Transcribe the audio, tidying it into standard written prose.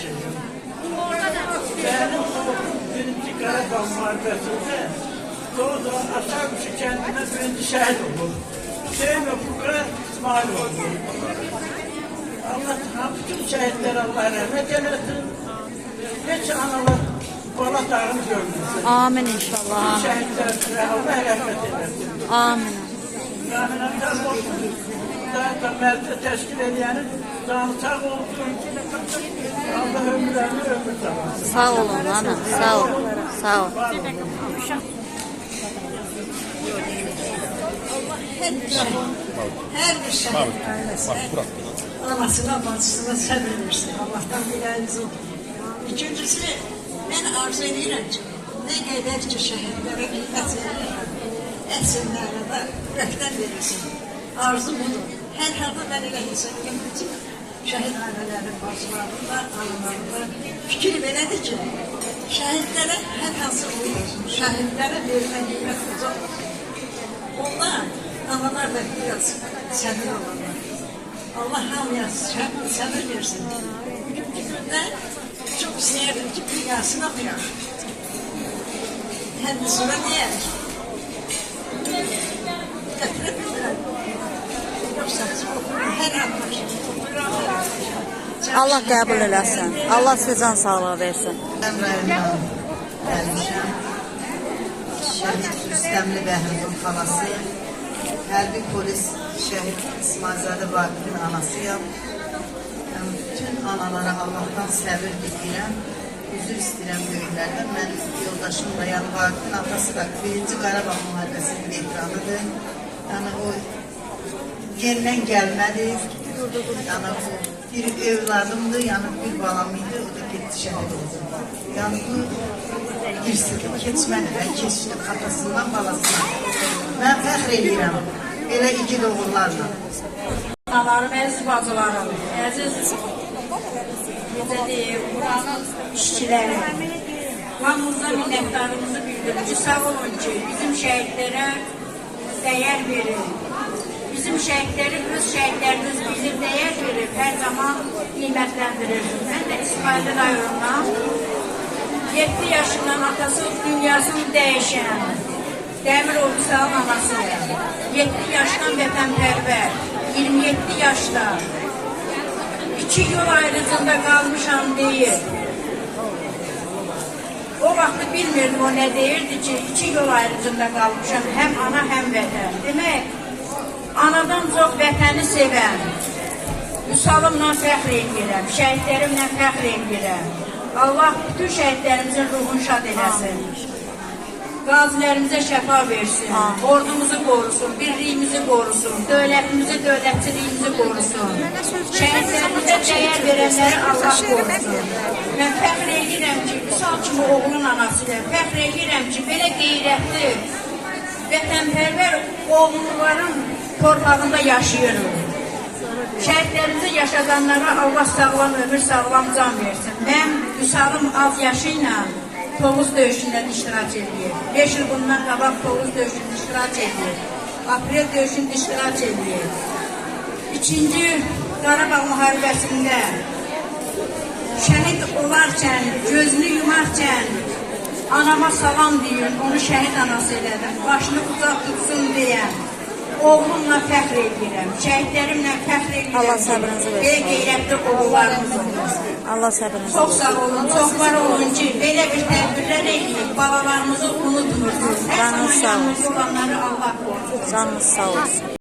yaşayacağım. Benim o birinci Karabağ muharebesinde doğdu aşağı kuşu kendine birinci şehit olur. Hüseyin ve Fukra mal oldu. Allah bütün şehitler Allah rahmet eylesin. Hiç analar bala dağını görmesin. Amin inşallah. Şehitler Allah rahmet eylesin. Amin. Rahmetten olsun. Zaten meclis teşkil edenin canı sağ olsun. Allah ömürlerini ömür tamamsın. Sağ olun ana. Sağ ol. Sağ ol. Her bir şey ailesine, anasına, bacısına sabır versin. Allah'tan dileriz o. İkincisi, ben arzu edirəm ki, ne kadar ki şehirlere hizmet verirəm, etsinlərə də ürəkdən verilsin. Arzu budur. Hər halda mən elə hesab edirəm ki, şəhid ailələrinin bacılarında, analarında fikir belədir ki, şəhidlərə hər hansı olur, şəhidlərə verilən hizmet olacaq. Onlar, analar da biraz səbir olanlar. Allah hamıya səbir versin. Bugünkü gündə çok istəyərdim ki, bir yasına okuyaq. Hem de sonra deyək. Götürebilirəm. Yoksa hər an var. Allah qəbul eləsin. Allah sizə can sağlığı versin. Əmrayından gəlmişəm. Şəhid Rüstəmli Bəhruzun xalası, hərbi polis şəhid İsmailzadə Vaqifin anasıyam. Bütün analara Allah'tan səbir diləyirəm. Üzür istəyirəm böyüklərdən. Mən yoldaşım da, yəni Vaqifin atası da 1-ci Qarabağ müharibəsinin veteranıdır. Yəni o yerindən gəlmədi. Yəni o bir evladımdır, yəni bir balam idi, o da getdi şəhid oldu. Yəni bu girsidi, keçmədi və keçdi atasından balasına. Mən fəxr edirəm, elə iki doğurlarla. Analarım, əziz bacılarım, əziz necə deyim, buranın işçiləri, hamımıza minnətdarımızı bildirir ki, sağ olun ki, bizim şəhidlərə dəyər verir. Bizim şəhidlərin, öz şəhidlərimiz bilir, dəyər verir, hər zaman qiymətləndirir. Mən də İsmail rayonundan 7 yaşından atası dünyasını dəyişən Dəmir Ordusalın anasıyım. 7 yaşdan vətənpərvər, 27 yaşda 2 yol ayrıcında qalmışam deyir. O vaxtı bilmirdim o nə deyirdi ki, 2 yol ayrıcında qalmışam, həm ana, həm vətən. Demək, anadan çox vətəni sevən, Vüsalımla fəxr edirəm, şəhidlərimlə fəxr edirəm. Allah bütün şəhidlərimizin ruhunu şad eləsin. Qazilərimizə şəfa versin, ordumuzu qorusun, birliyimizi qorusun, dövlətimizi, dövlətçiliyimizi qorusun. Şəhidlərimizə dəyər verənləri Allah qorusun. Mən fəxr edirəm ki, Vüsal kimi oğlun anasıyla, fəxr edirəm ki, belə qeyrətli, vətənpərvər oğulların torpağında yaşayırıq. Şəhidlərimizi yaşadanlara Allah sağlam ömür, sağlam can versin. Mən Vüsalım az yaşı ilə Tovuz döyüşündən iştirak edir. 5 il bundan qabaq Tovuz döyüşündə iştirak edir. Aprel döyüşündə iştirak edir. 2-ci Qarabağ müharibəsində şəhid olarkən, gözünü yumarkən anama salam deyin, onu şəhid anası elədim. Başını uzaq tutsun deyən. Oğlumla fəxr edirəm, şəhidlərimlə fəxr edirəm. Allah səbrinizi versin. Belə qeyrətli oğullarımızın. Allah səbrinizi Çox sağ olun, çox var olun ki, belə bir tədbirlər edib, balalarımızı unutmursunuz. Hər zaman yanımızda olanları Allah qorusun. Canınız sağ olsun.